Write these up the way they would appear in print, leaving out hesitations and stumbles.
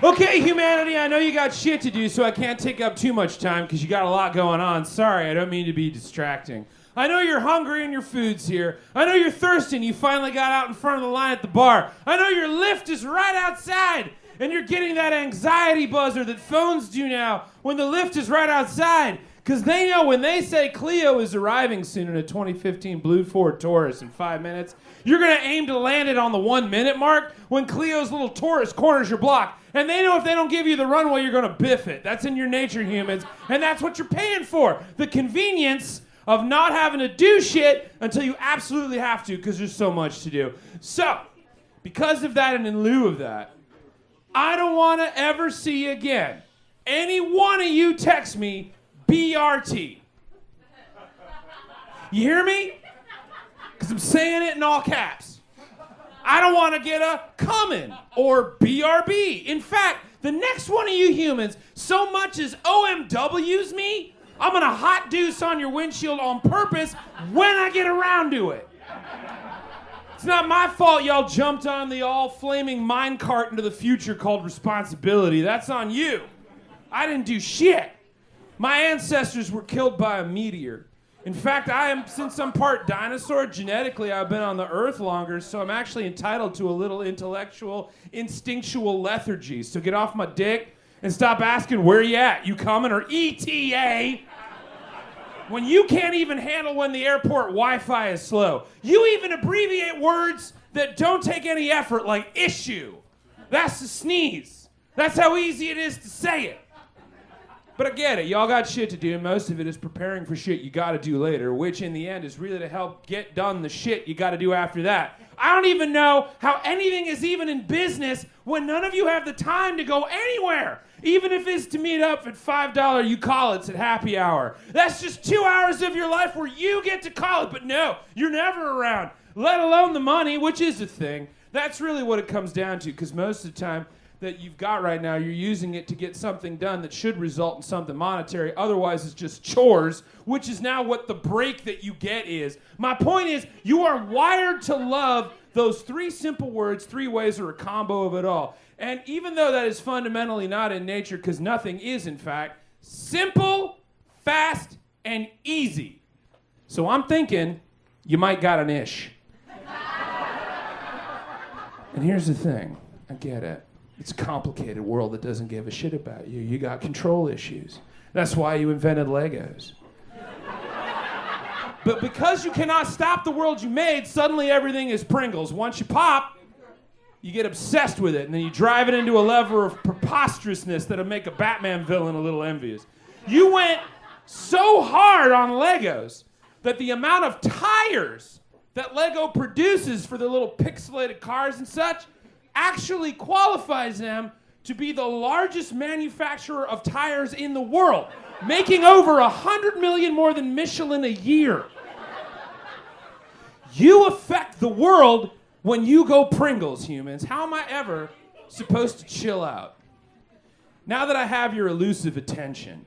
Okay, humanity, I know you got shit to do, so I can't take up too much time because you got a lot going on. Sorry, I don't mean to be distracting. I know you're hungry and your food's here. I know you're thirsty and you finally got out in front of the line at the bar. I know your lift is right outside and you're getting that anxiety buzzer that phones do now when the lift is right outside. Because they know when they say Clio is arriving soon in a 2015 blue Ford Taurus in 5 minutes, you're going to aim to land it on the 1 minute mark when Clio's little Taurus corners your block. And they know if they don't give you the runway, you're going to biff it. That's in your nature, humans. And that's what you're paying for. The convenience of not having to do shit until you absolutely have to because there's so much to do. So, because of that and in lieu of that, I don't want to ever see again any one of you text me BRT. You hear me? Because I'm saying it in all caps. I don't want to get a coming or BRB. In fact, the next one of you humans so much as OMWs me, I'm going to hot deuce on your windshield on purpose when I get around to it. It's not my fault y'all jumped on the all-flaming minecart into the future called responsibility. That's on you. I didn't do shit. My ancestors were killed by a meteor. In fact, since I'm part dinosaur, genetically I've been on the earth longer, so I'm actually entitled to a little intellectual, instinctual lethargy. So get off my dick and stop asking where you at, you coming, or ETA, when you can't even handle when the airport Wi-Fi is slow. You even abbreviate words that don't take any effort, like issue. That's a sneeze. That's how easy it is to say it. But I get it. Y'all got shit to do, and most of it is preparing for shit you got to do later, which in the end is really to help get done the shit you got to do after that. I don't even know how anything is even in business when none of you have the time to go anywhere, even if it's to meet up at $5 you call it's at happy hour. That's just 2 hours of your life where you get to call it, but no, you're never around, let alone the money, which is a thing. That's really what it comes down to, because most of the time, that you've got right now, you're using it to get something done that should result in something monetary. Otherwise, it's just chores, which is now what the break that you get is. My point is, you are wired to love those 3 simple words, 3 ways, or a combo of it all. And even though that is fundamentally not in nature, because nothing is, in fact, simple, fast, and easy. So I'm thinking, you might got an ish. And here's the thing, I get it. It's a complicated world that doesn't give a shit about you. You got control issues. That's why you invented Legos. But because you cannot stop the world you made, suddenly everything is Pringles. Once you pop, you get obsessed with it, and then you drive it into a level of preposterousness that'll make a Batman villain a little envious. You went so hard on Legos that the amount of tires that Lego produces for the little pixelated cars and such actually qualifies them to be the largest manufacturer of tires in the world, making over 100 million more than Michelin a year. You affect the world when you go Pringles, humans. How am I ever supposed to chill out? Now that I have your elusive attention.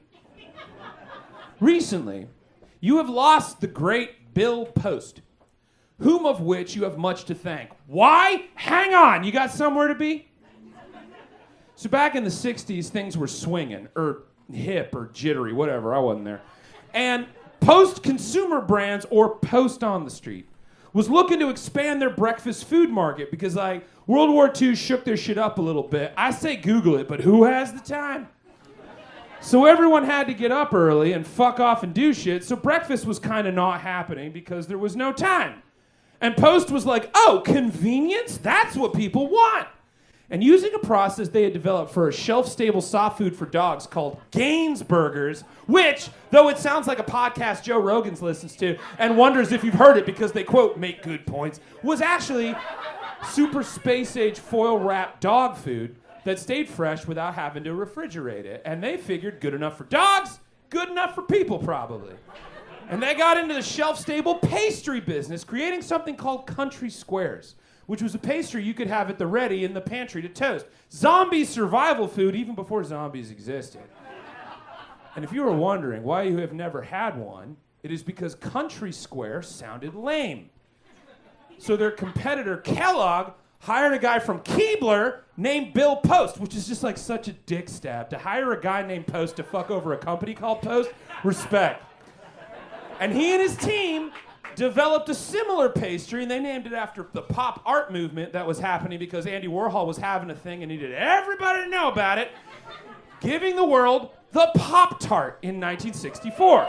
Recently, you have lost the great Bill Post, whom of which you have much to thank. Why? Hang on, you got somewhere to be? So back in the 60s, things were swinging, or hip, or jittery, whatever, I wasn't there. And Post Consumer Brands, or Post on the Street, was looking to expand their breakfast food market because, like, World War II shook their shit up a little bit. I say Google it, but who has the time? So everyone had to get up early and fuck off and do shit, so breakfast was kind of not happening because there was no time. And Post was like, oh, convenience? That's what people want. And using a process they had developed for a shelf-stable soft food for dogs called Gaines Burgers, which, though it sounds like a podcast Joe Rogan's listens to and wonders if you've heard it because they, quote, make good points, was actually super space-age foil-wrapped dog food that stayed fresh without having to refrigerate it. And they figured good enough for dogs, good enough for people, probably. And they got into the shelf-stable pastry business, creating something called Country Squares, which was a pastry you could have at the ready in the pantry to toast. Zombie survival food even before zombies existed. And if you were wondering why you have never had one, it is because Country Square sounded lame. So their competitor, Kellogg, hired a guy from Keebler named Bill Post, which is just like such a dick stab. To hire a guy named Post to fuck over a company called Post, respect. And he and his team developed a similar pastry, and they named it after the pop art movement that was happening because Andy Warhol was having a thing and needed everybody to know about it, giving the world the Pop-Tart in 1964.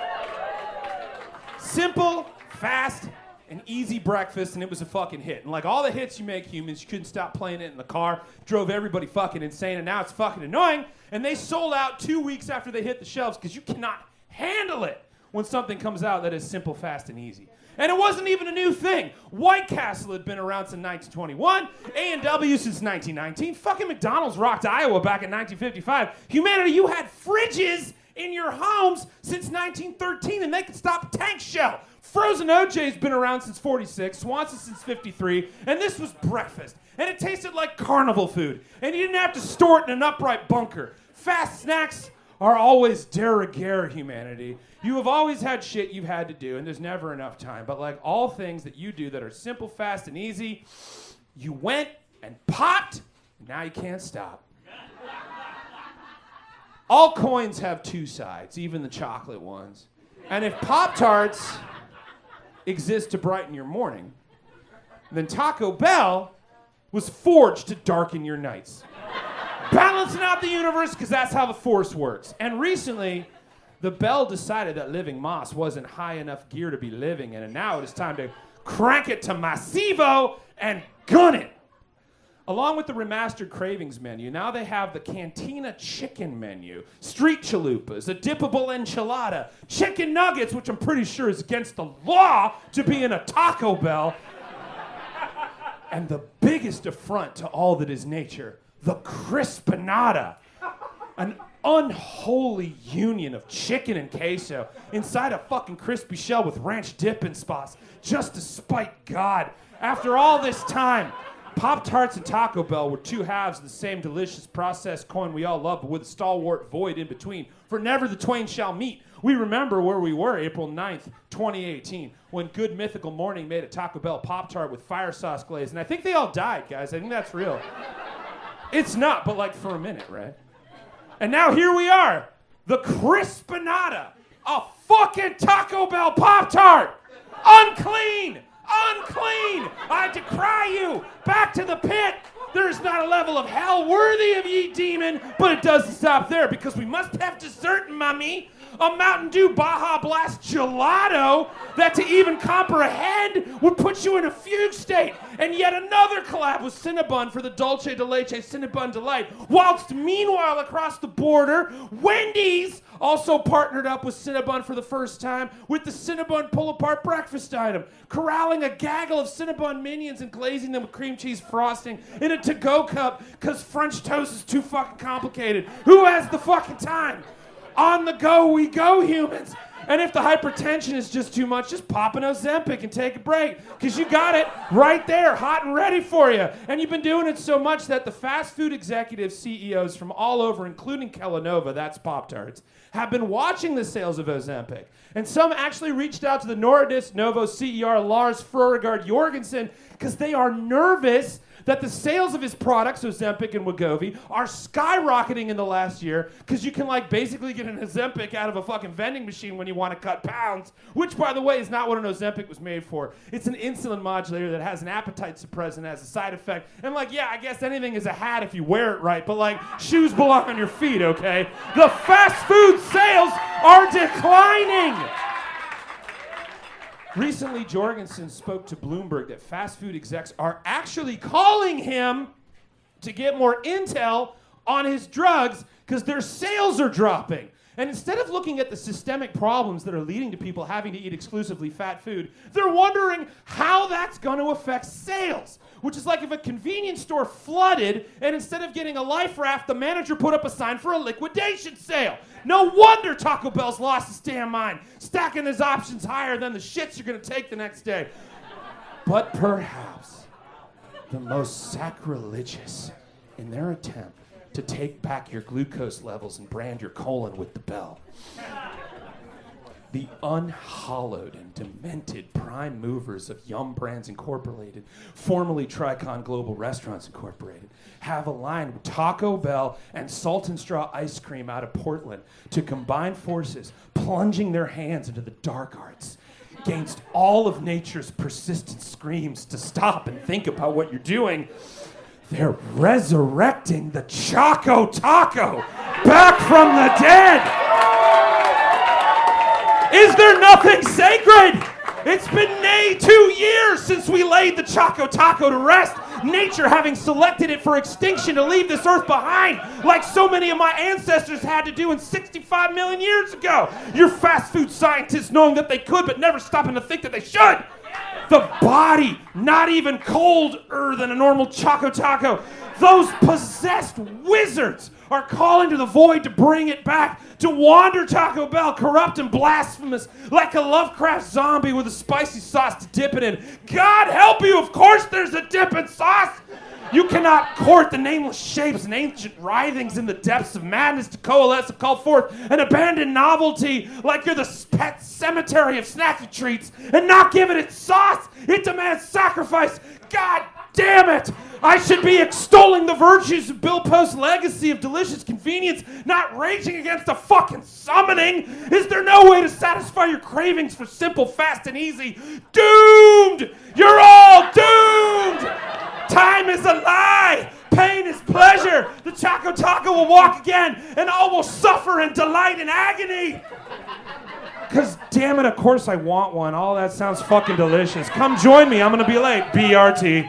Simple, fast, an easy breakfast, and it was a fucking hit. And like all the hits you make, humans, you couldn't stop playing it in the car, drove everybody fucking insane, and now it's fucking annoying. And they sold out 2 weeks after they hit the shelves because you cannot handle it when something comes out that is simple, fast, and easy. And it wasn't even a new thing. White Castle had been around since 1921, A&W since 1919, fucking McDonald's rocked Iowa back in 1955. Humanity, you had fridges in your homes since 1913, and they could stop a tank shell. Frozen OJ's been around since 46, Swanson since 53, and this was breakfast. And it tasted like carnival food, and you didn't have to store it in an upright bunker. Fast snacks are always de rigueur, humanity. You have always had shit you've had to do, and there's never enough time. But like all things that you do that are simple, fast, and easy, you went and popped, and now you can't stop. All coins have two sides, even the chocolate ones. And if Pop-Tarts exist to brighten your morning, then Taco Bell was forged to darken your nights. Balancing out the universe, because that's how the Force works. And recently, the Bell decided that living Moss wasn't high enough gear to be living in, and now it is time to crank it to Massivo and gun it. Along with the remastered Cravings menu, now they have the Cantina Chicken menu, street chalupas, a dippable enchilada, chicken nuggets, which I'm pretty sure is against the law to be in a Taco Bell, and the biggest affront to all that is nature, the Crispinata, an unholy union of chicken and queso inside a fucking crispy shell with ranch dipping spots, just to spite God. After all this time, Pop-Tarts and Taco Bell were two halves of the same delicious processed coin we all love, but with a stalwart void in between, for never the twain shall meet. We remember where we were April 9th, 2018, when Good Mythical Morning made a Taco Bell Pop-Tart with fire sauce glaze, and I think they all died, guys. I think that's real. It's not, but like for a minute, right? And now here we are, the Crispinata, a fucking Taco Bell Pop-Tart. Unclean! Unclean! I decry you back to the pit. There is not a level of hell worthy of ye, demon, but it doesn't stop there because we must have dessert, mummy. A Mountain Dew Baja Blast gelato that to even comprehend would put you in a fugue state. And yet another collab with Cinnabon for the Dulce de Leche Cinnabon Delight. Whilst meanwhile across the border, Wendy's also partnered up with Cinnabon for the first time with the Cinnabon pull-apart breakfast item, corralling a gaggle of Cinnabon minions and glazing them with cream cheese frosting in a to-go cup because French toast is too fucking complicated. Who has the fucking time? On the go we go, humans. And if the hypertension is just too much, just pop an Ozempic and take a break. Because you got it right there, hot and ready for you. And you've been doing it so much that the fast food executive CEOs from all over, including Kellanova, that's Pop-Tarts, have been watching the sales of Ozempic. And some actually reached out to the Nordisk Novo CER Lars Frøregard Jorgensen because they are nervous that the sales of his products, Ozempic and Wegovy, are skyrocketing in the last year because you can like basically get an Ozempic out of a fucking vending machine when you want to cut pounds, which by the way is not what an Ozempic was made for. It's an insulin modulator that has an appetite suppressant as a side effect. And like, yeah, I guess anything is a hat if you wear it right, but like shoes belong on your feet, okay? The fast food sales are declining. Recently, Jorgensen spoke to Bloomberg that fast food execs are actually calling him to get more intel on his drugs because their sales are dropping. And instead of looking at the systemic problems that are leading to people having to eat exclusively fat food, they're wondering how that's going to affect sales. Which is like if a convenience store flooded and instead of getting a life raft, the manager put up a sign for a liquidation sale. No wonder Taco Bell's lost its damn mind, stacking his options higher than the shits you're going to take the next day. But perhaps the most sacrilegious in their attempt to take back your glucose levels and brand your colon with the Bell The unhallowed and demented prime movers of Yum Brands Incorporated, formerly Tricon Global Restaurants Incorporated, have aligned with Taco Bell and Salt and Straw Ice Cream out of Portland to combine forces, plunging their hands into the dark arts against all of nature's persistent screams to stop and think about what you're doing. They're resurrecting the Choco Taco back from the dead. Is there nothing sacred? It's been 2 years since we laid the Choco Taco to rest, nature having selected it for extinction to leave this earth behind, like so many of my ancestors had to do in 65 million years ago. Your fast food scientists knowing that they could but never stopping to think that they should. The body, not even colder than a normal Choco Taco. Those possessed wizards are calling to the void to bring it back, to wander Taco Bell, corrupt and blasphemous, like a Lovecraft zombie with a spicy sauce to dip it in. God help you, of course there's a dipping sauce. You cannot court the nameless shapes and ancient writhings in the depths of madness to coalesce and call forth an abandoned novelty like you're the pet cemetery of snacky treats and not give it its sauce. It demands sacrifice. God damn it! I should be extolling the virtues of Bill Post's legacy of delicious convenience, not raging against a fucking summoning. Is there no way to satisfy your cravings for simple, fast, and easy? Doomed! You're all doomed! Time is a lie! Pain is pleasure! The Choco Taco will walk again, and all will suffer and delight in agony! Because, damn it, of course I want one. All that sounds fucking delicious. Come join me. I'm going to be late. BRT.